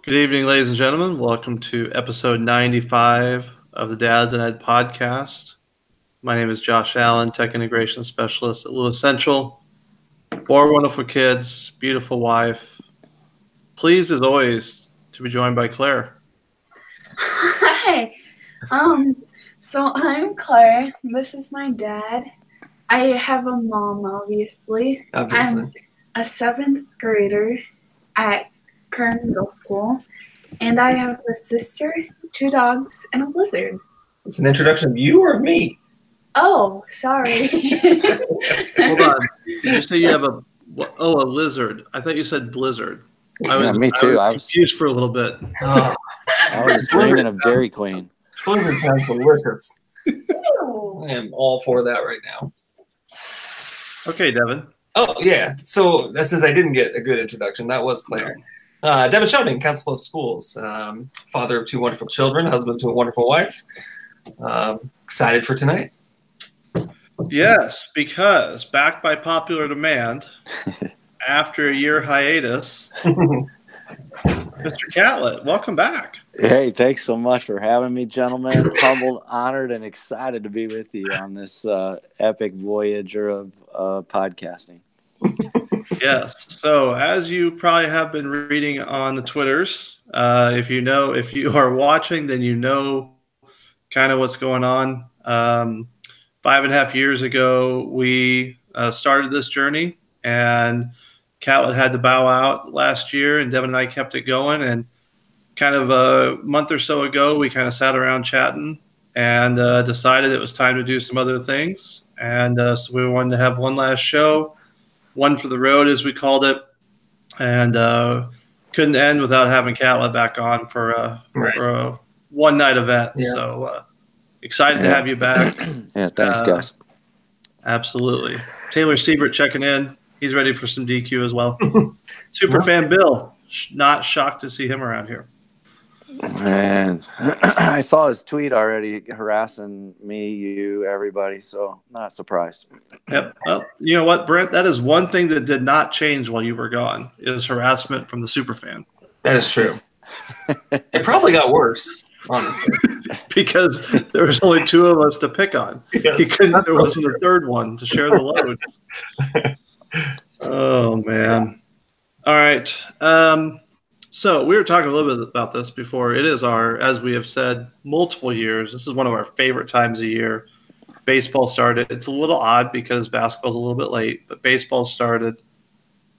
Good evening, ladies and gentlemen. Welcome to episode 95 of the Dads and Ed podcast. My name is Josh Allen, Tech Integration Specialist at Lewis Central. Four wonderful kids, beautiful wife. Pleased as always to be joined by Claire. Hi. So I'm Claire. This is my dad. I have a mom, obviously. I'm a seventh grader at Kern Middle School, and I have a sister, two dogs, and a lizard. It's an introduction of you or me? Oh, sorry. Hold on. Did you say you have a lizard? I thought you said blizzard. Me too. I was confused for a little bit. I was dreaming of Dairy Queen. Blizzard sounds delicious. I am all for that right now. Okay, Devin. Oh, yeah. So since I didn't get a good introduction, that was Claire. Devin Schoening, Council Bluffs Schools, father of two wonderful children, husband to a wonderful wife. Excited for tonight. Yes, because backed by popular demand, after a year hiatus, Mr. Catlett, welcome back. Hey, thanks so much for having me, gentlemen. Humbled, honored, and excited to be with you on this epic voyager of podcasting. Yes. So as you probably have been reading on the Twitters, if you are watching, then you know kind of what's going on. 5.5 years ago, we started this journey, and Catlett had to bow out last year, and Devin and I kept it going. And kind of a month or so ago, we kind of sat around chatting and decided it was time to do some other things. And so we wanted to have one last show, one for the road, as we called it, and couldn't end without having Catlett back on for a one-night event. Yeah. So excited to have you back. Yeah, thanks, guys. Absolutely. Taylor Siebert checking in. He's ready for some DQ as well. Superfan Bill, not shocked to see him around here. Man, I saw his tweet already harassing me, you, everybody, so not surprised. Yep. Well, you know what, Brent? That is one thing that did not change while you were gone, is harassment from the superfan. That is true. It probably got worse, honestly. Because there was only two of us to pick on. Yes. There wasn't a third one to share the load. Oh, man. All right. So we were talking a little bit about this before. It is as we have said, multiple years. This is one of our favorite times of year. Baseball started. It's a little odd because basketball's a little bit late, but baseball started.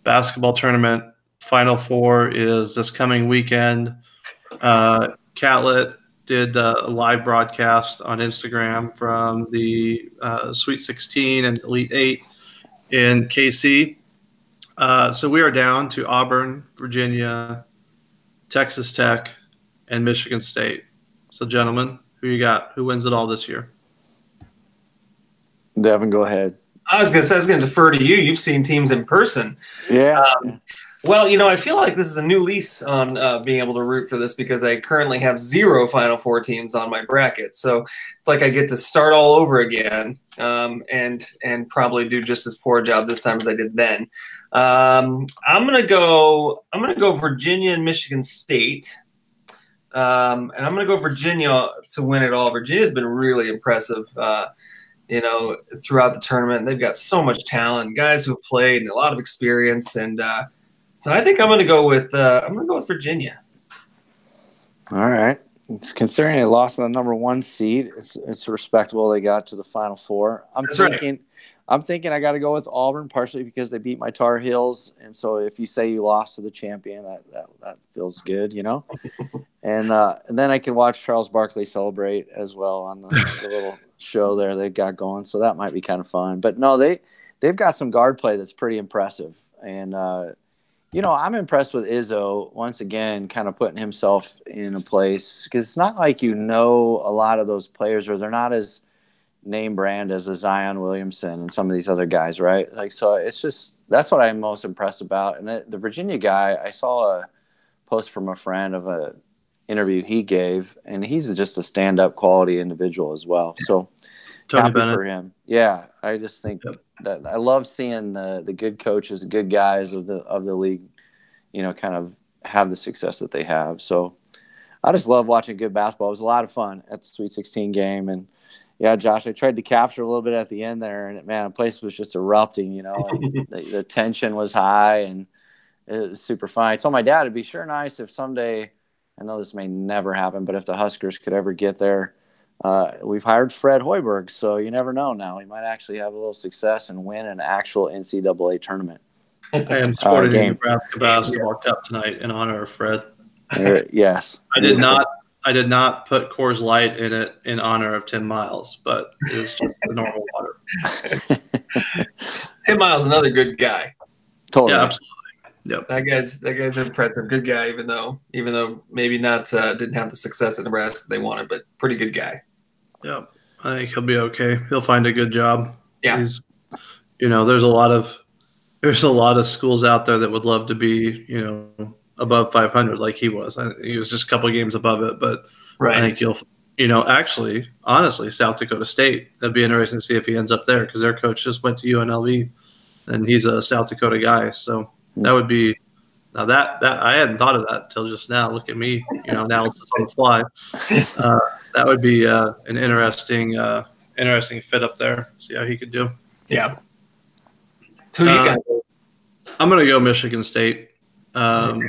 Basketball tournament, Final Four is this coming weekend. Catlett did a live broadcast on Instagram from the Sweet 16 and Elite 8 in KC. So we are down to Auburn, Virginia, Texas Tech, and Michigan State. So, gentlemen, who you got? Who wins it all this year? Devin, go ahead. I was going to defer to you. You've seen teams in person. Yeah. Well, I feel like this is a new lease on being able to root for this because I currently have 0 Final Four teams on my bracket. So it's like I get to start all over again and probably do just as poor a job this time as I did then. I'm gonna go Virginia and Michigan State, and I'm gonna go Virginia to win it all. Virginia's been really impressive, throughout the tournament. They've got so much talent, guys who've played, and a lot of experience, and so I think I'm gonna go with Virginia. All right. Considering they lost on the number 1 seed, it's respectable they got to the Final Four. I'm thinking I got to go with Auburn, partially because they beat my Tar Heels, and so if you say you lost to the champion, that feels good, And then I can watch Charles Barkley celebrate as well on the little show there they've got going, so that might be kind of fun. But no, they've got some guard play that's pretty impressive, and I'm impressed with Izzo once again, kind of putting himself in a place, because it's not like a lot of those players, or they're not as name brand as a Zion Williamson and some of these other guys, right? Like, so it's just, that's what I'm most impressed about. And the Virginia guy, I saw a post from a friend of a interview he gave, and he's just a stand-up quality individual as well. So Tony happy Bennett. for him. Yeah, I just think that I love seeing the good coaches, the good guys of the league, kind of have the success that they have. So I just love watching good basketball. It was a lot of fun at the Sweet 16 game. And yeah, Josh, I tried to capture a little bit at the end there, and man, the place was just erupting, and the tension was high, and it was super fun. I told my dad it'd be sure nice if someday, I know this may never happen, but if the Huskers could ever get there, we've hired Fred Hoiberg, so you never know now. He might actually have a little success and win an actual NCAA tournament. I am supporting the Nebraska basketball cup tonight in honor of Fred. Yes. I did not put Coors Light in it in honor of Tim Miles, but it was just the normal water. Tim Miles, another good guy. Totally. Yeah, absolutely. Yep. That guy's impressive. Good guy, even though maybe not didn't have the success at Nebraska they wanted, but pretty good guy. Yep. I think he'll be okay. He'll find a good job. Yeah. He's, there's a lot of schools out there that would love to be, above 500 like he was. He was just a couple of games above it, but right. I think actually, honestly, South Dakota State, that'd be interesting to see if he ends up there because their coach just went to UNLV and he's a South Dakota guy. So that would be now that I hadn't thought of that till just now. Look at me, analysis on the fly. That would be an interesting fit up there. See how he could do. Yeah. Who you got? I'm gonna go Michigan State. They're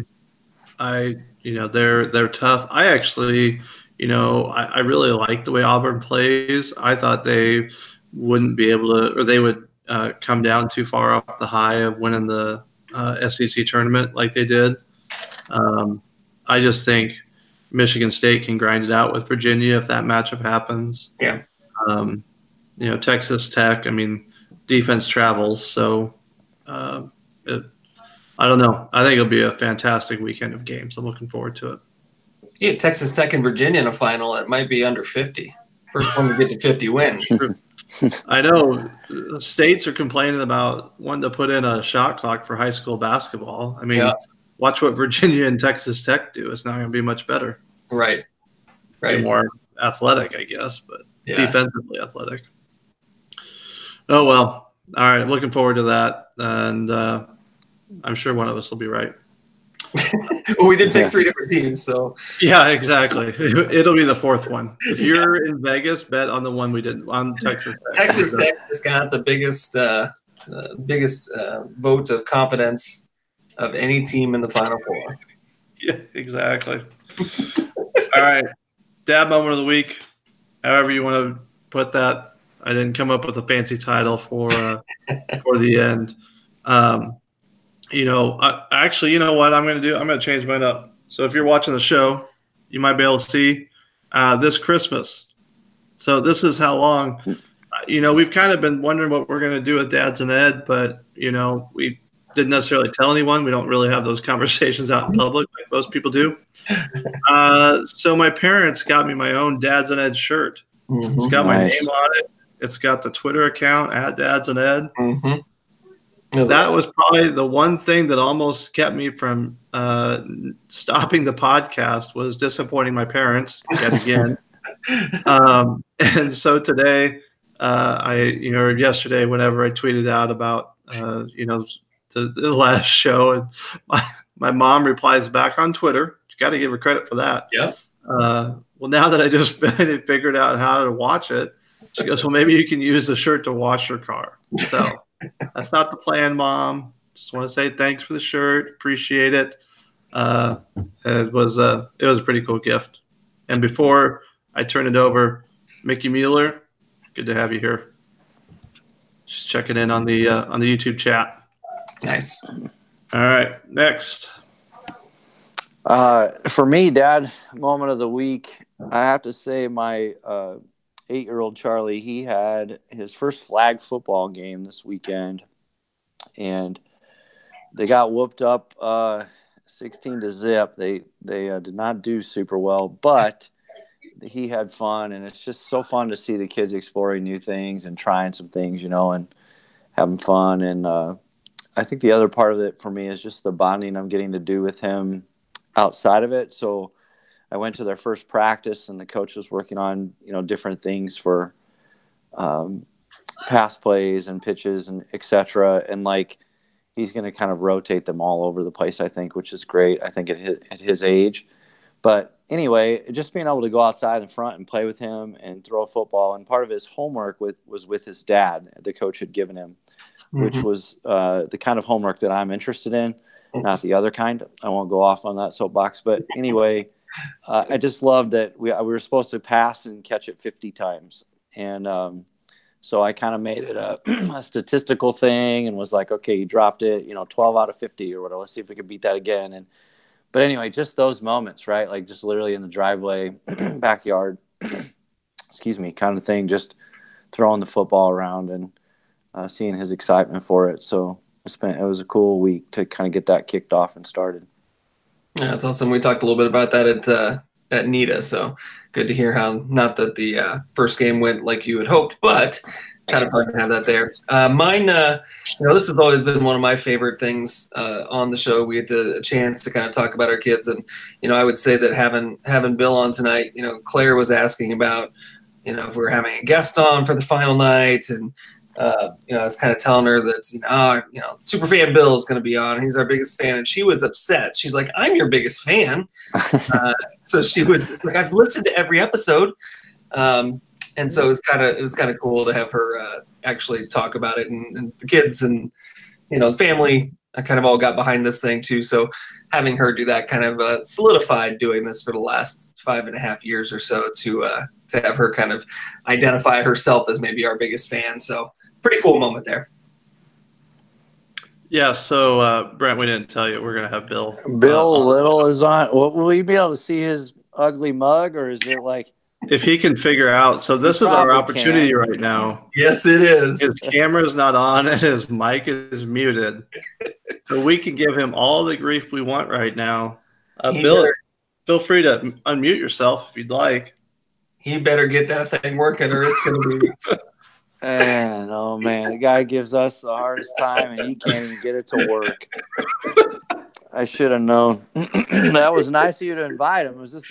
tough. I actually, I really like the way Auburn plays. I thought they wouldn't be able to, or they would come down too far off the high of winning the SEC tournament like they did. I just think Michigan State can grind it out with Virginia if that matchup happens. Yeah. Texas Tech, defense travels. So I don't know. I think it'll be a fantastic weekend of games. I'm looking forward to it. Yeah, Texas Tech and Virginia in a final. It might be under 50. First one to get to 50 wins. I know states are complaining about wanting to put in a shot clock for high school basketball. Watch what Virginia and Texas Tech do. It's not going to be much better. Right. More athletic, I guess, but defensively athletic. Oh, well. All right. Looking forward to that. And I'm sure one of us will be right. Well, we did pick 3 different teams, so. Yeah, exactly. It'll be the 4th one. If you're in Vegas, bet on the one we did on Texas Tech. Texas Tech has got the biggest vote of confidence of any team in the Final Four. Yeah, exactly. All right. Dad moment of the week, however you want to put that. I didn't come up with a fancy title for the end. Actually, you know what I'm going to do? I'm going to change mine up. So if you're watching the show, you might be able to see this Christmas. So this is how long, we've kind of been wondering what we're going to do with Dads and Ed, but, we didn't necessarily tell anyone. We don't really have those conversations out in public like most people do. So my parents got me my own Dads and Ed shirt. Mm-hmm. It's got my name on it. It's got the Twitter account at Dads and Ed. Mm-hmm. That was probably the one thing that almost kept me from stopping the podcast was disappointing my parents yet again. And so today, or yesterday, whenever I tweeted out about, the last show, and my mom replies back on Twitter. You got to give her credit for that. Yeah. Well, now that I just figured out how to watch it, she goes, well, maybe you can use the shirt to wash your car. So that's not the plan, Mom. Just want to say thanks for the shirt. Appreciate it. It was a pretty cool gift. And before I turn it over, Mickey Mueller, good to have you here. Just checking in on the YouTube chat. Nice. All right, next. For me, Dad, moment of the week, I have to say my 8-year-old Charlie, he had his first flag football game this weekend, and they got whooped up 16-0. They did not do super well, but he had fun, and it's just so fun to see the kids exploring new things and trying some things, and having fun. And I think the other part of it for me is just the bonding I'm getting to do with him outside of it. So I went to their first practice, and the coach was working on, different things for pass plays and pitches and et cetera. And he's going to kind of rotate them all over the place, I think, which is great. I think at his age. But anyway, just being able to go outside in front and play with him and throw a football. And part of his homework was with his dad, the coach had given him, which was the kind of homework that I'm interested in, not the other kind. I won't go off on that soapbox. But anyway, I just love that we were supposed to pass and catch it 50 times. And so I kind of made it a statistical thing and was like, okay, you dropped it, 12 out of 50 or whatever. Let's see if we can beat that again. But anyway, just those moments, right? Like just literally in the driveway, backyard, excuse me, kind of thing, just throwing the football around and seeing his excitement for it. So it was a cool week to kind of get that kicked off and started. Yeah, that's awesome. We talked a little bit about that at NITA, so good to hear how, not that the first game went like you had hoped, but kind of fun to have that there. Mine, this has always been one of my favorite things on the show. We had a chance to kind of talk about our kids, and I would say that having Bill on tonight, Claire was asking about, if we were having a guest on for the final night, and I was kind of telling her that, Superfan Bill is going to be on. He's our biggest fan. And she was upset. She's like, I'm your biggest fan. So she was like, I've listened to every episode. And so it was kind of cool to have her actually talk about it, and the kids and, the family kind of all got behind this thing too. So having her do that kind of solidified doing this for the last 5.5 years or so to have her kind of identify herself as maybe our biggest fan. So pretty cool moment there. Yeah, so Brent, we didn't tell you we're going to have Bill. Bill Little is on. Will we be able to see his ugly mug, or is it like? If he can figure out. So this is our opportunity right now. Yes, it is. His camera's not on and his mic is muted. So we can give him all the grief we want right now. Bill, feel free to unmute yourself if you'd like. He better get that thing working, or it's going to be. And oh man, the guy gives us the hardest time, and he can't even get it to work. I should have known. That was nice of you to invite him. Is this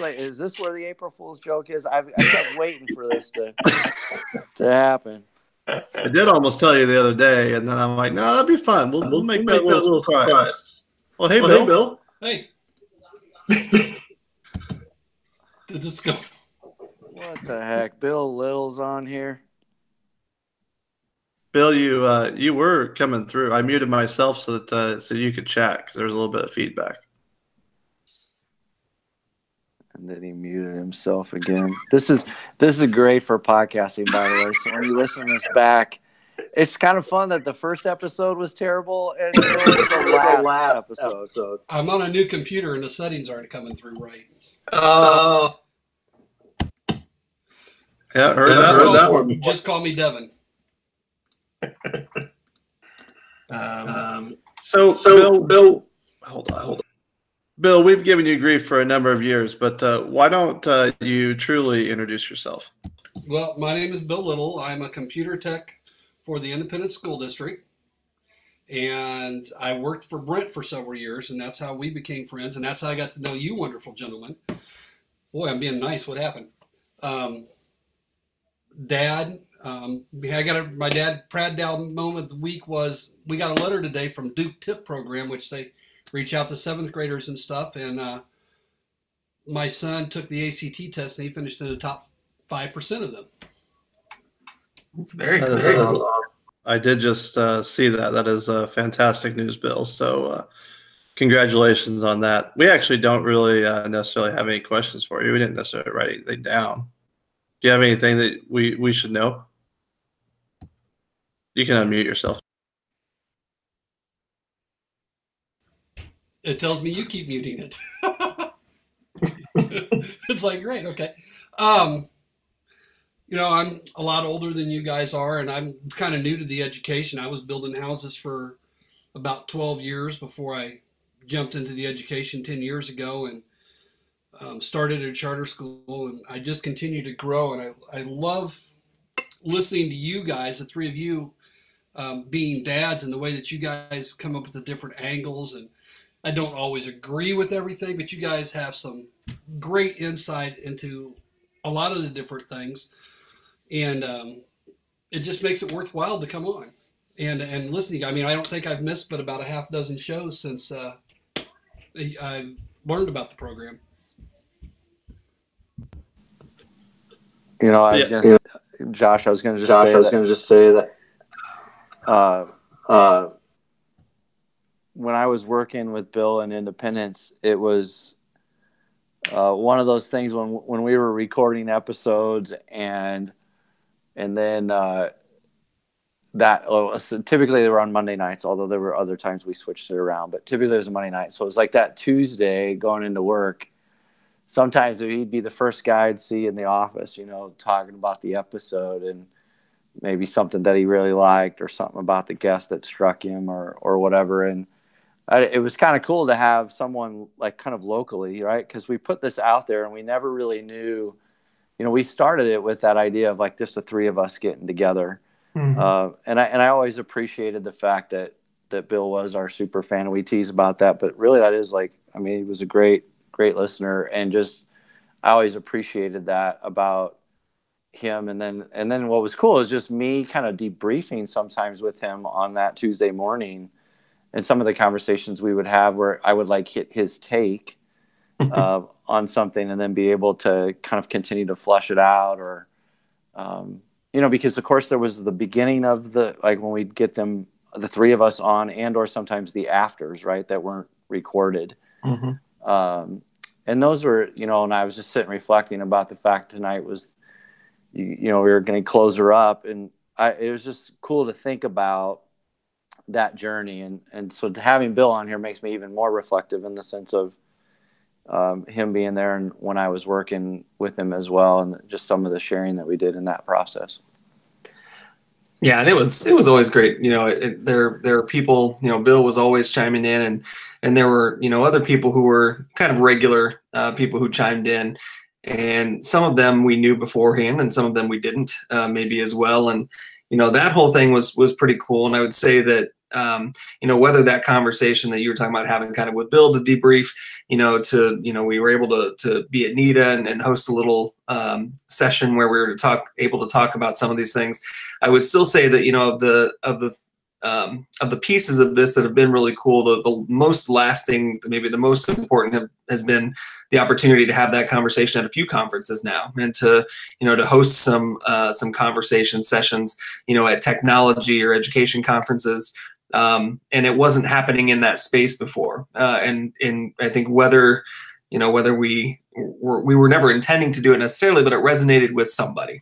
where the April Fool's joke is? I kept waiting for this to happen. I did almost tell you the other day, and then I'm like, no, that'd be fun. We'll make that a little surprise. Well, hey, Bill. Hey. Did this go? What the heck? Bill Little's on here. Bill, you were coming through. I muted myself so you could chat because there was a little bit of feedback. And then he muted himself again. This is great for podcasting, by the way. So when you listen to this back, it's kind of fun that the first episode was terrible and the last episode. I'm on a new computer and the settings aren't coming through right. Oh. Yeah, heard that one. Just call me Devin. So Bill, hold on. Bill, we've given you grief for a number of years, but why don't you truly introduce yourself? Well, my name is Bill Little. I'm a computer tech for the Independent School District, and I worked for Brent for several years, and that's how we became friends, and that's how I got to know you wonderful gentlemen. Boy, I'm being nice. What happened? Dad, my dad proud down moment of the week was we got a letter today from Duke TIP program, which they reach out to 7th graders and stuff. And my son took the ACT test and he finished in the top 5% of them. It's very cool. I did just see that. That is fantastic news, Bill. So congratulations on that. We actually don't really necessarily have any questions for you. We didn't necessarily write anything down. Do you have anything that we should know? You can unmute yourself. It tells me you keep muting it. It's like, great, okay. I'm a lot older than you guys are, and I'm kind of new to the education. I was building houses for about 12 years before I jumped into the education 10 years ago, and started at a charter school, and I just continue to grow. And I love listening to you guys, the three of you, being dads, and the way that you guys come up with the different angles. And I don't always agree with everything, but you guys have some great insight into a lot of the different things. And it just makes it worthwhile to come on. and listening. I mean, I don't think I've missed but about a half dozen shows since I've learned about the program. You know, Josh, I was going to just say that when I was working with Bill in Independence, it was one of those things when we were recording episodes and then so typically they were on Monday nights, although there were other times we switched it around, but typically it was a Monday night. So it was like that Tuesday going into work. Sometimes he'd be the first guy I'd see in the office, you know, talking about the episode and maybe something that he really liked or something about the guest that struck him or whatever. And it was kind of cool to have someone like kind of locally, right? Because we put this out there and we never really knew, you know, we started it with that idea of like just the three of us getting together. Mm-hmm. And I always appreciated the fact that Bill was our super fan and we tease about that. But really that is like, I mean, he was a great listener, and just I always appreciated that about him. And then what was cool is just me kind of debriefing sometimes with him on that Tuesday morning, and some of the conversations we would have where I would like hit his take on something and then be able to kind of continue to flush it out, or you know, because of course there was the beginning of the, like when we'd get them, the three of us on, and or sometimes the afters, right, that weren't recorded. Mm-hmm. And those were, you know, and I was just sitting reflecting about the fact tonight was, you know, we were going to close her up, and it was just cool to think about that journey. And so having Bill on here makes me even more reflective in the sense of him being there and when I was working with him as well, and just some of the sharing that we did in that process. Yeah, and it was always great. You know, there are people, you know, Bill was always chiming in, and there were, you know, other people who were kind of regular people who chimed in, and some of them we knew beforehand, and some of them we didn't, maybe as well. And you know, that whole thing was pretty cool. And I would say that you know, whether that conversation that you were talking about having kind of with Bill to debrief, you know, we were able to be at NETA and host a little session where we were able to talk about some of these things. I would still say that, you know, of the pieces of this that have been really cool, the most lasting, maybe the most important has been the opportunity to have that conversation at a few conferences now, and to, you know, to host some conversation sessions, you know, at technology or education conferences. And it wasn't happening in that space before. And I think whether we were never intending to do it necessarily, but it resonated with somebody.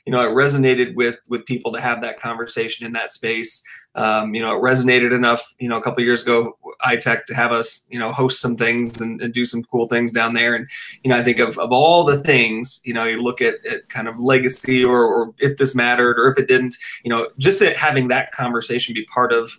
You know, it resonated with people to have that conversation in that space. You know, it resonated enough, you know, a couple of years ago, iTech, to have us, you know, host some things and do some cool things down there. And, you know, I think of all the things, you know, you look at kind of legacy or if this mattered or if it didn't, you know, just having that conversation be part of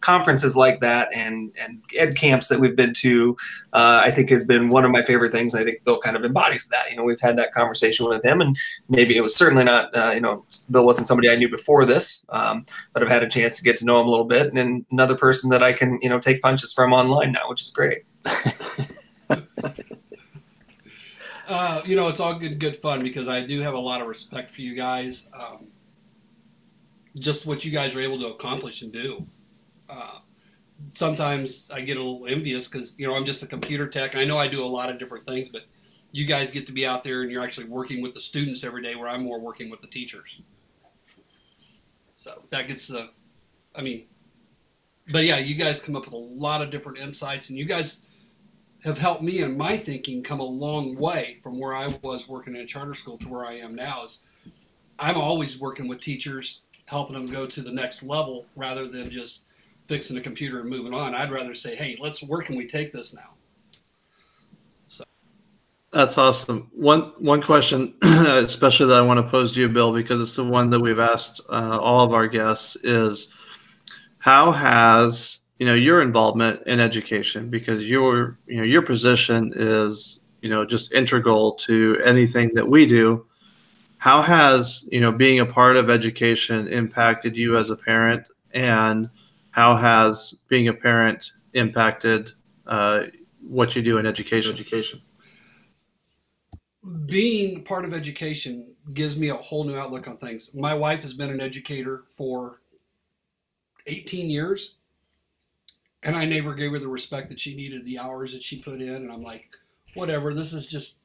conferences like that and ed camps that we've been to, I think has been one of my favorite things. I think Bill kind of embodies that. You know, we've had that conversation with him, and maybe it was certainly not, you know, Bill wasn't somebody I knew before this, but I've had a chance to get to know him a little bit, and another person that I can, you know, take punches from online now, which is great. You know, it's all good fun, because I do have a lot of respect for you guys. Just what you guys are able to accomplish and do. Sometimes I get a little envious because, you know, I'm just a computer tech, and I know I do a lot of different things, but you guys get to be out there and you're actually working with the students every day, where I'm more working with the teachers. So that gets the, I mean, but yeah, you guys come up with a lot of different insights, and you guys have helped me in my thinking come a long way from where I was working in a charter school to where I am now. Is I'm always working with teachers, helping them go to the next level rather than just fixing a computer and moving on. I'd rather say, hey, where can we take this now? So that's awesome. One question, especially that I want to pose to you, Bill, because it's the one that we've asked all of our guests, is how has, you know, your involvement in education, because your position is, you know, just integral to anything that we do. How has, you know, being a part of education impacted you as a parent, and how has being a parent impacted what you do in education? Being part of education gives me a whole new outlook on things. My wife has been an educator for 18 years. And I never gave her the respect that she needed, the hours that she put in. And I'm like, whatever, this is just,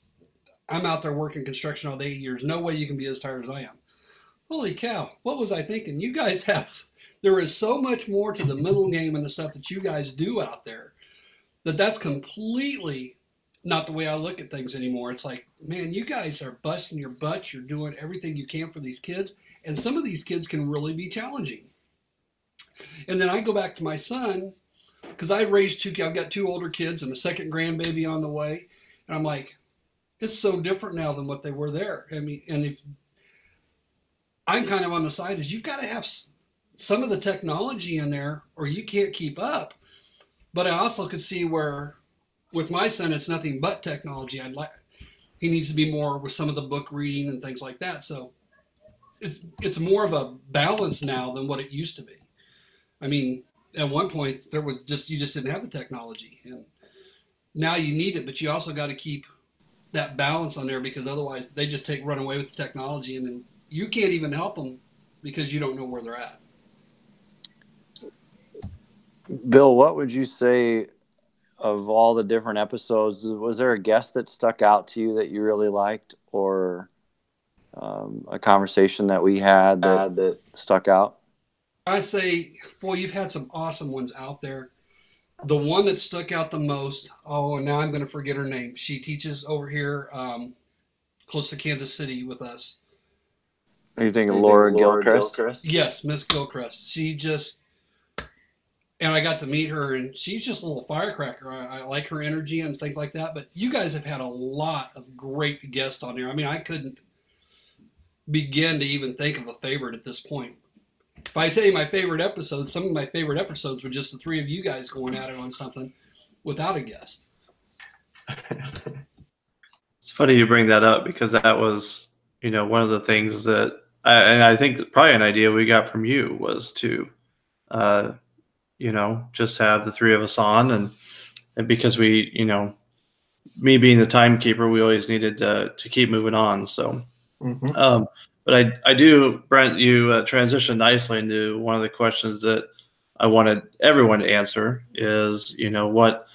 I'm out there working construction all day 8 years. No way you can be as tired as I am. Holy cow, what was I thinking? You guys there is so much more to the mental game and the stuff that you guys do out there that's completely not the way I look at things anymore. It's like, man, you guys are busting your butts. You're doing everything you can for these kids. And some of these kids can really be challenging. And then I go back to my son, because I raised I've got 2 older kids and a second grandbaby on the way. And I'm like, it's so different now than what they were there. I mean, and if I'm kind of on the side is you've got to have some of the technology in there or you can't keep up. But I also could see where with my son, it's nothing but technology. He needs to be more with some of the book reading and things like that. So it's more of a balance now than what it used to be. I mean, at one point you just didn't have the technology, and now you need it, but you also got to keep that balance on there because otherwise they just run away with the technology, and then you can't even help them because you don't know where they're at. Bill, what would you say of all the different episodes? Was there a guest that stuck out to you that you really liked, or a conversation that we had that stuck out? I say, boy, you've had some awesome ones out there. The one that stuck out the most, and now I'm going to forget her name. She teaches over here close to Kansas City with us. Are you thinking Laura Gilchrist? Yes, Miss Gilchrist. And I got to meet her, and she's just a little firecracker. I like her energy and things like that. But you guys have had a lot of great guests on here. I mean, I couldn't begin to even think of a favorite at this point. If I tell you my favorite episodes, some of my favorite episodes were just the 3 of you guys going at it on something without a guest. It's funny you bring that up because that was, one of the things that I think probably an idea we got from you was to, just have the 3 of us on, and because we, me being the timekeeper, we always needed to keep moving on. So, but I do, Brent, you transitioned nicely into one of the questions that I wanted everyone to answer is, what,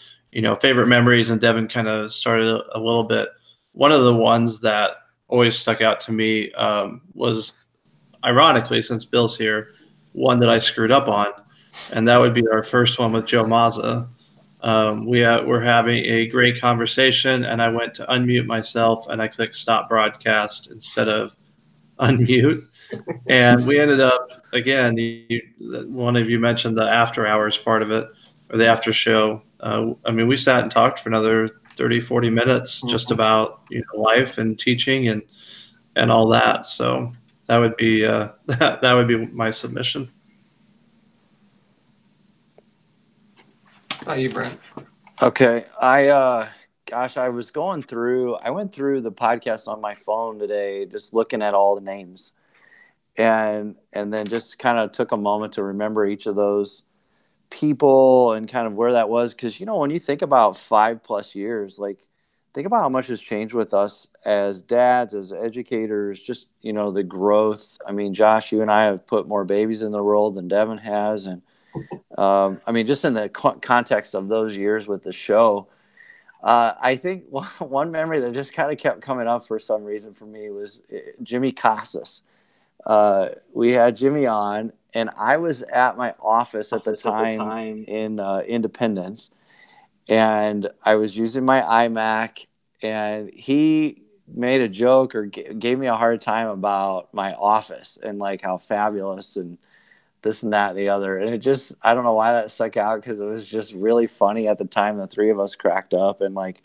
favorite memories, and Devin kind of started a little bit. One of the ones that always stuck out to me was, ironically, since Bill's here, one that I screwed up on, and that would be our first one with Joe Mazza. We're having a great conversation, and I went to unmute myself, and I clicked stop broadcast instead of unmute, and we ended up again. One of you mentioned the after hours part of it, or the after show. I mean, we sat and talked for another 30-40 minutes just about life and teaching and all that. So that would be that would be my submission. How are you, Brent? Okay, I went through the podcast on my phone today, just looking at all the names, and then just kind of took a moment to remember each of those people and kind of where that was. Because, when you think about 5+ years, like, think about how much has changed with us as dads, as educators, just, the growth. I mean, Josh, you and I have put more babies in the world than Devin has. And, I mean, just in the context of those years with the show, I think one memory that just kind of kept coming up for some reason for me was Jimmy Casas. We had Jimmy on, and I was at my office at the time in Independence, and I was using my iMac, and he made a joke or gave me a hard time about my office and like how fabulous and this and that and the other. And it just, I don't know why that stuck out, because it was just really funny at the time. The 3 of us cracked up, and like,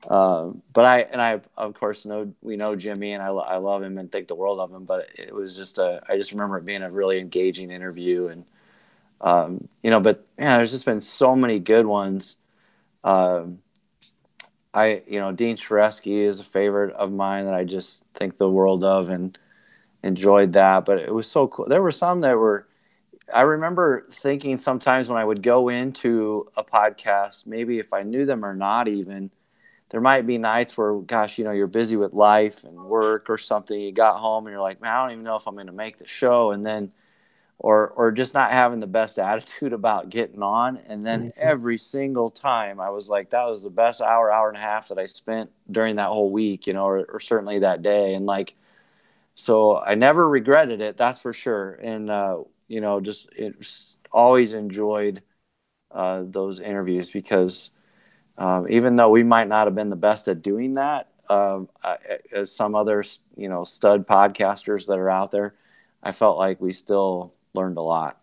but I of course we know Jimmy, and I love him and think the world of him, but it was just I just remember it being a really engaging interview. And, but yeah, there's just been so many good ones. Dean Sharesky is a favorite of mine that I just think the world of and enjoyed that, but it was so cool. There were some that were, I remember thinking sometimes when I would go into a podcast, maybe if I knew them or not even, there might be nights where, gosh, you're busy with life and work or something. You got home and you're like, man, I don't even know if I'm going to make the show. And then or just not having the best attitude about getting on. And then every single time I was like, that was the best hour and a half that I spent during that whole week, or certainly that day. And like, so I never regretted it. That's for sure. And, just always enjoyed those interviews because even though we might not have been the best at doing that, as some other, stud podcasters that are out there, I felt like we still learned a lot.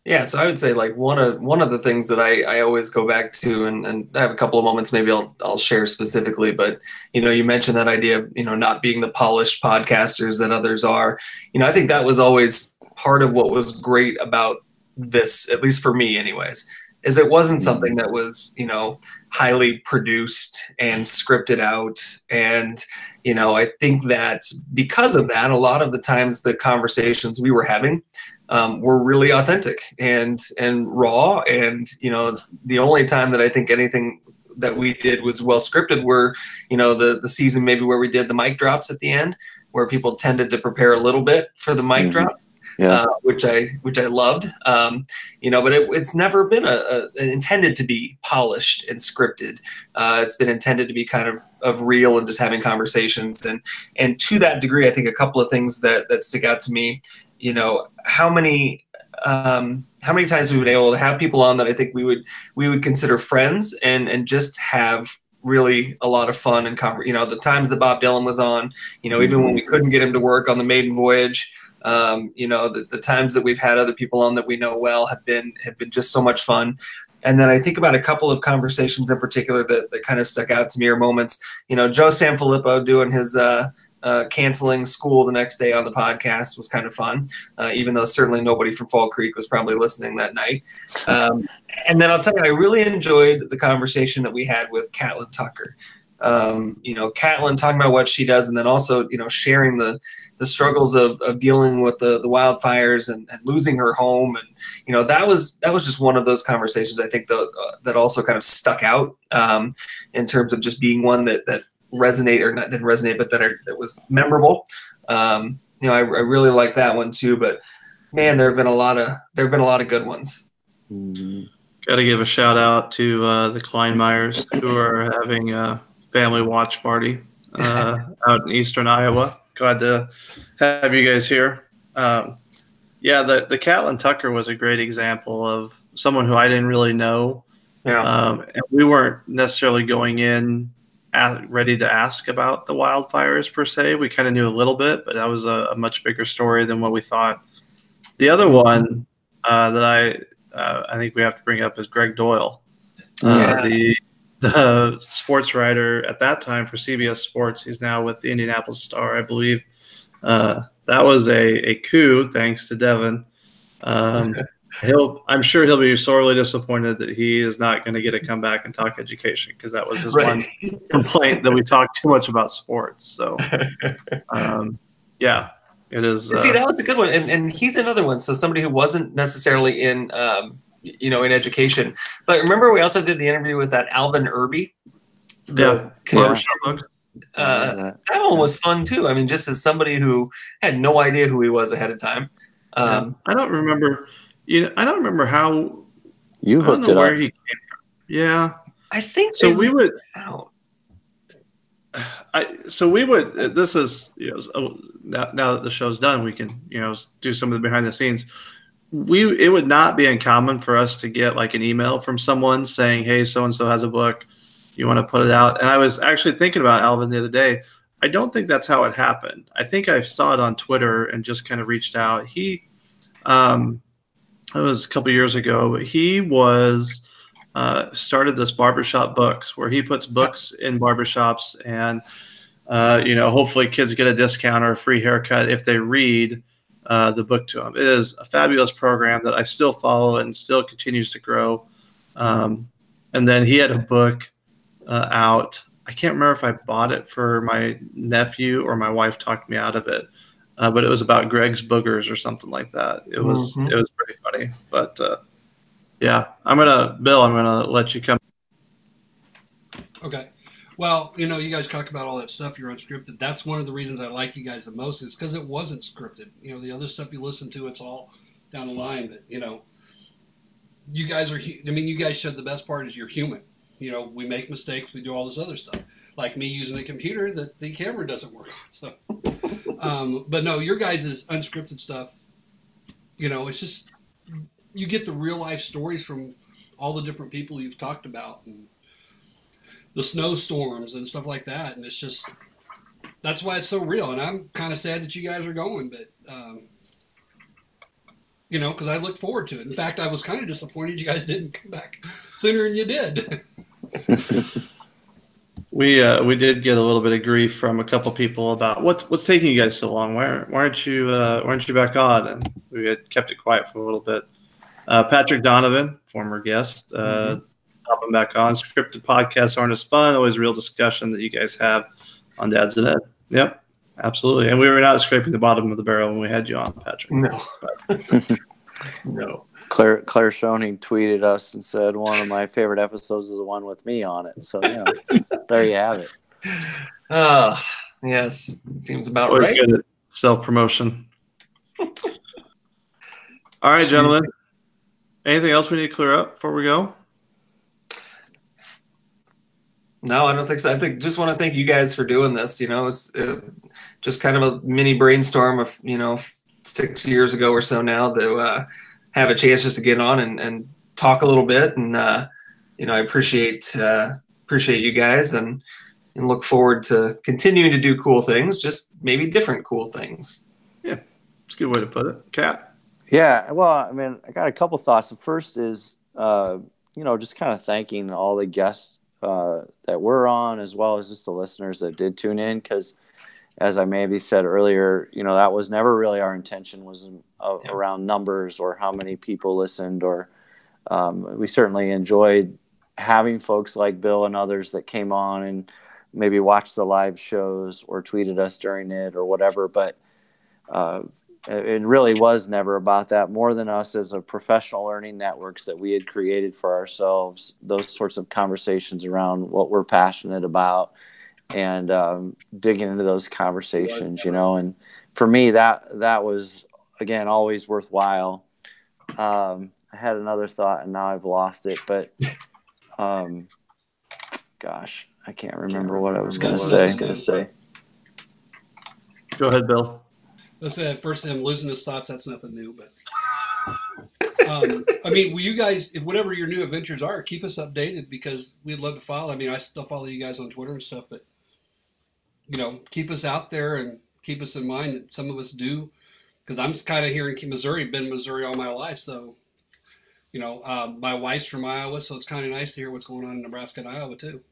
Yeah, so I would say like one of the things that I always go back to, and I have a couple of moments maybe I'll share specifically, but you mentioned that idea of not being the polished podcasters that others are. I think that was always part of what was great about this, at least for me anyways, is it wasn't something that was highly produced and scripted out. And I think that because of that, a lot of the times the conversations we were having were really authentic and raw. And the only time that I think anything that we did was well scripted were the season maybe where we did the mic drops at the end, where people tended to prepare a little bit for the mic drops. Yeah. Which I loved, but it's never been intended to be polished and scripted. It's been intended to be kind of real and just having conversations. And to that degree, I think a couple of things that stick out to me, how many times we've been able to have people on that I think we would consider friends and just have really a lot of fun and the times that Bob Dylan was on, even when we couldn't get him to work on the maiden voyage. The times that we've had other people on that we know well have been just so much fun. And then I think about a couple of conversations in particular that kind of stuck out to me, or moments, Joe Sanfilippo doing his canceling school the next day on the podcast was kind of fun, even though certainly nobody from Fall Creek was probably listening that night. And then I'll tell you, I really enjoyed the conversation that we had with Catlin Tucker. Catlin talking about what she does, and then also, sharing the struggles of dealing with the wildfires and losing her home. And, that was just one of those conversations I think that also kind of stuck out in terms of just being one that resonate, or not didn't resonate, but that was memorable. I really like that one too, but man, there have been a lot of good ones. Mm-hmm. Got to give a shout out to the Kleinmeyers, who are having a family watch party out in eastern Iowa. Glad to have you guys here. The Catlin Tucker was a great example of someone who I didn't really know. Yeah. And we weren't necessarily going in ready to ask about the wildfires per se. We kind of knew a little bit, but that was a much bigger story than what we thought. The other one that I think we have to bring up is Greg Doyle, the sports writer at that time for CBS Sports. He's now with the Indianapolis Star, I believe. That was a coup, thanks to Devin. I'm sure he'll be sorely disappointed that he is not going to get a comeback and talk education, because that was his one complaint, that we talk too much about sports. So, it is. See, that was a good one, and he's another one. So somebody who wasn't necessarily in education, but remember we also did the interview with that Alvin Irby. That one was fun too. I mean, just as somebody who had no idea who he was ahead of time. I don't remember. I don't remember how you hooked it where up. he came from. Yeah, I think so. We would. This is now that the show's done, we can do some of the behind the scenes. It would not be uncommon for us to get like an email from someone saying, "Hey, so and so has a book. You want to put it out?" And I was actually thinking about Alvin the other day. I don't think that's how it happened. I think I saw it on Twitter and just kind of reached out. It was a couple years ago, but he was started this barbershop books, where he puts books in barbershops, and hopefully kids get a discount or a free haircut if they read the book to them. It is a fabulous program that I still follow and still continues to grow. And then he had a book out. I can't remember if I bought it for my nephew or my wife talked me out of it. But it was about Greg's boogers or something like that. It was pretty funny. But I'm gonna let you come. Okay. Well, you guys talk about all that stuff. You're unscripted. That's one of the reasons I like you guys the most, is because it wasn't scripted. The other stuff you listen to, it's all down the line. But, you know, you guys are, I mean, you guys said the best part is you're human. You know, we make mistakes, we do all this other stuff. Like me using a computer that the camera doesn't work on. So, but no, your guys' unscripted stuff, you know, it's just, you get the real life stories from all the different people you've talked about and the snowstorms and stuff like that. And it's just, that's why it's so real. And I'm kind of sad that you guys are going, but, you know, because I looked forward to it. In fact, I was kind of disappointed you guys didn't come back sooner than you did. We did get a little bit of grief from a couple people about what's taking you guys so long. Why aren't you back on? And we had kept it quiet for a little bit. Patrick Donovan, former guest, hopping back on. Scripted podcasts aren't as fun. Always real discussion that you guys have on Dads and Ed. Yep, absolutely. And we were not scraping the bottom of the barrel when we had you on, Patrick. No. No. Claire Schoening tweeted us and said one of my favorite episodes is the one with me on it. So, you know, there you have it. Yes. It seems about Always right. good at self-promotion. All right, gentlemen. Anything else we need to clear up before we go? No, I don't think so. I just want to thank you guys for doing this. You know, it's just kind of a mini brainstorm of, you know, 6 years ago or so now to have a chance just to get on and talk a little bit. And, you know, I appreciate you guys and look forward to continuing to do cool things, just maybe different cool things. Yeah, it's a good way to put it. Kat? Yeah, well, I mean, I got a couple thoughts. The first is, you know, just kind of thanking all the guests that we're on, as well as just the listeners that did tune in, because as I maybe said earlier, you know, that was never really our intention, was around numbers or how many people listened, or we certainly enjoyed having folks like Bill and others that came on and maybe watched the live shows or tweeted us during it or whatever, but it really was never about that. More than us as a professional learning networks that we had created for ourselves, those sorts of conversations around what we're passionate about and digging into those conversations, you know. And for me, that was, again, always worthwhile. I had another thought and now I've lost it, but gosh, I can't remember what I was going to say. Go ahead, Bill. Let's say at first him losing his thoughts, that's nothing new, but I mean, will you guys, if whatever your new adventures are, keep us updated, because we'd love to follow. I mean, I still follow you guys on Twitter and stuff, but, you know, keep us out there and keep us in mind that some of us do, because I'm kind of here in Missouri, been in Missouri all my life. So, you know, my wife's from Iowa, so it's kind of nice to hear what's going on in Nebraska and Iowa too.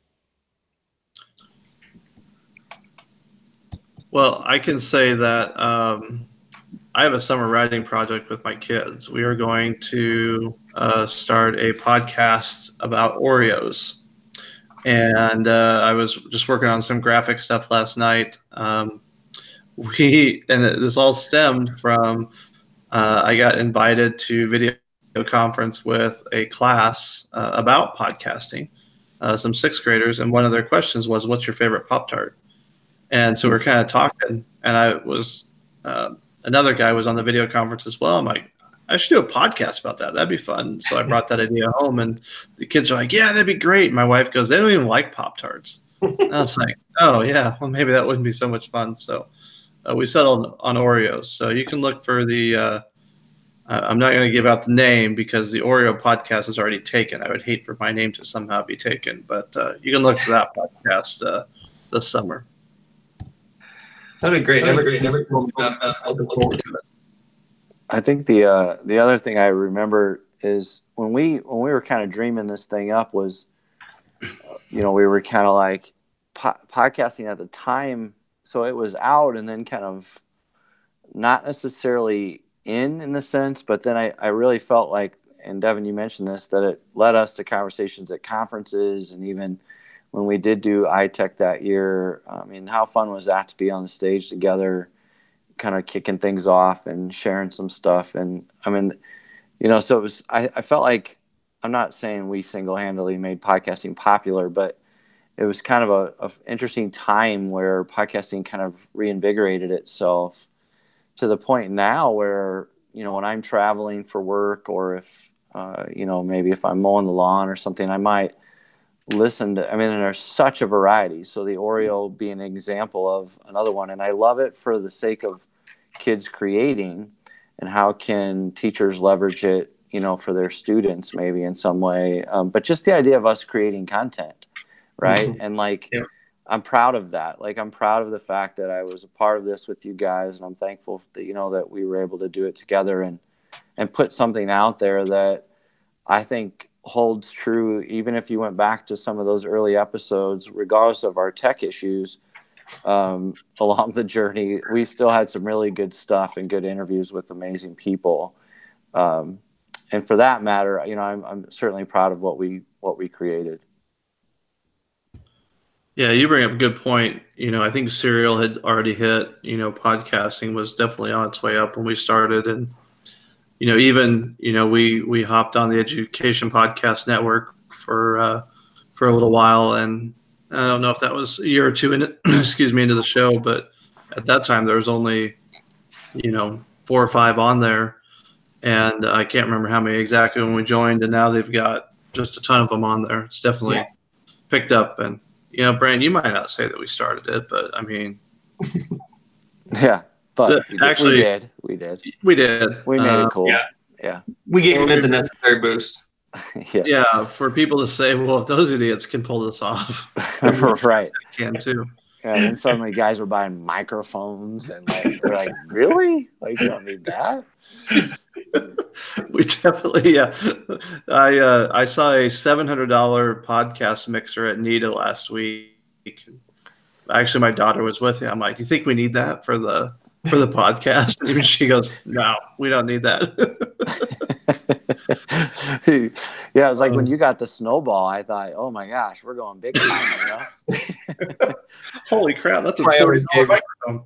Well, I can say that I have a summer writing project with my kids. We are going to start a podcast about Oreos. And I was just working on some graphic stuff last night. This all stemmed from I got invited to video conference with a class about podcasting, some sixth graders. And one of their questions was, what's your favorite Pop-Tart? And so we're kind of talking, and I was another guy was on the video conference as well. I'm like, I should do a podcast about that. That'd be fun. So I brought that idea home, and the kids are like, yeah, that'd be great. My wife goes, they don't even like Pop-Tarts. And I was like, oh, yeah, well, maybe that wouldn't be so much fun. So we settled on Oreos. So you can look for the I'm not going to give out the name because the Oreo podcast is already taken. I would hate for my name to somehow be taken, but you can look for that podcast this summer. That'd be great. Never told me about looking forward to it. I think the other thing I remember is when we were kind of dreaming this thing up was, you know, we were kind of like podcasting at the time, so it was out and then kind of not necessarily in the sense, but then I really felt like, and Devin, you mentioned this, that it led us to conversations at conferences, and even when we did do iTech that year. I mean, how fun was that to be on the stage together, kind of kicking things off and sharing some stuff. And I mean, you know, so it was, I felt like, I'm not saying we single-handedly made podcasting popular, but it was kind of a interesting time where podcasting kind of reinvigorated itself to the point now where, when I'm traveling for work, or if, maybe if I'm mowing the lawn or something, I might listen to, and there's such a variety. So the Oreo being an example of another one. And I love it for the sake of kids creating, and how can teachers leverage it, for their students maybe in some way. But just the idea of us creating content, right? Mm-hmm. And I'm proud of that. I'm proud of the fact that I was a part of this with you guys, and I'm thankful that, that we were able to do it together and put something out there that I think holds true, even if you went back to some of those early episodes, regardless of our tech issues along the journey, we still had some really good stuff and good interviews with amazing people. And for that matter, I'm certainly proud of what we created. Yeah, you bring up a good point. I think Serial had already hit, podcasting was definitely on its way up when we started. And, even, we hopped on the Education Podcast Network for a little while. And I don't know if that was a year or two into the show, but at that time there was only, 4 or 5 on there. And I can't remember how many exactly when we joined. And now they've got just a ton of them on there. It's definitely picked up. And, Brand, you might not say that we started it, but yeah, but actually, we did. We made it cool. Yeah. We gave it the necessary boost. Yeah, for people to say, well, if those idiots can pull this off, right, I can too. Yeah, and then suddenly guys were buying microphones, and they're like, really? You don't need that? We definitely, I saw a $700 podcast mixer at NIDA last week. Actually, my daughter was with me. I'm like, you think we need that for the podcast? Even she goes, no, we don't need that. Yeah, it was like when you got the snowball, I thought, oh my gosh, we're going big time, Holy crap, that's a $40 microphone.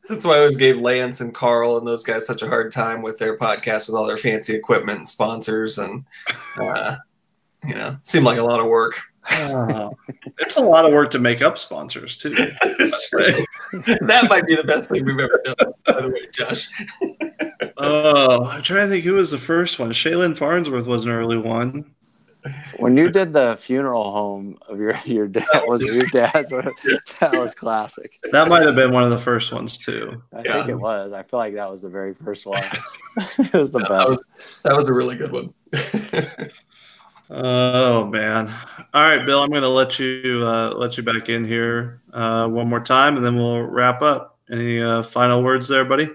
That's why I always gave Lance and Carl and those guys such a hard time with their podcast with all their fancy equipment and sponsors, and it seemed like a lot of work. It's a lot of work to make up sponsors too. That might be the best thing we've ever done, by the way, Josh. I'm trying to think who was the first one. Shaylin Farnsworth was an early one. When you did the funeral home of your dad, was it your dad's? That was classic. That might have been one of the first ones too. I think it was. I feel like that was the very first one. It was the best. That was a really good one. Oh man! All right, Bill, I'm going to let you back in here one more time, and then we'll wrap up. Any final words there, buddy?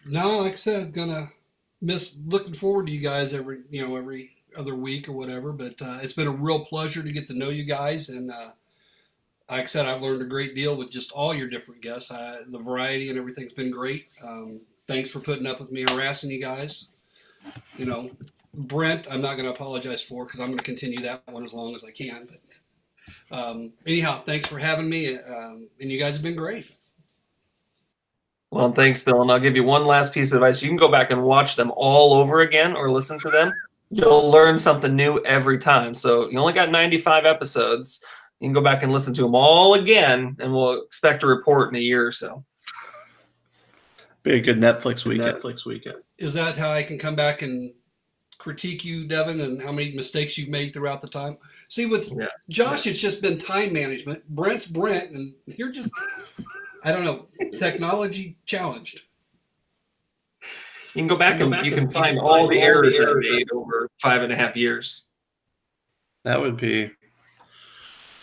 No, like I said, looking forward to you guys every other week or whatever, but it's been a real pleasure to get to know you guys, and like I said, I've learned a great deal with just all your different guests. The variety and everything's been great. Thanks for putting up with me harassing you guys. Brent, I'm not going to apologize for, because I'm going to continue that one as long as I can. But anyhow, thanks for having me, and you guys have been great. Well, thanks, Bill. And I'll give you one last piece of advice. You can go back and watch them all over again or listen to them. You'll learn something new every time. So you only got 95 episodes. You can go back and listen to them all again, and we'll expect a report in a year or so. Be a good Netflix weekend. Is that how I can come back and critique you, Devin, and how many mistakes you've made throughout the time? See, with Josh, it's just been time management. Brent's Brent, and you're just, I don't know, technology challenged. You can go back and you can find all the errors that are made over 5.5 years. That would be.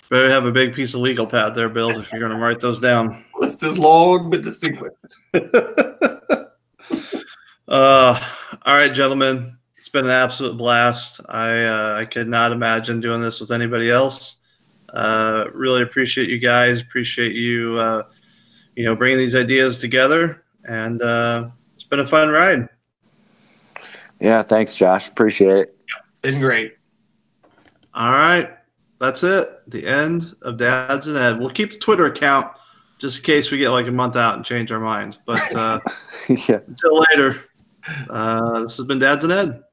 Better have a big piece of legal pad there, Bill, if you're going to write those down. List is long but distinguished. All right, gentlemen. It's been an absolute blast. I could not imagine doing this with anybody else. Really appreciate you guys. Appreciate you, bringing these ideas together. And it's been a fun ride. Yeah, thanks, Josh. Appreciate it. Been great. All right. That's it. The end of Dads and Ed. We'll keep the Twitter account just in case we get like a month out and change our minds. But until later, this has been Dads and Ed.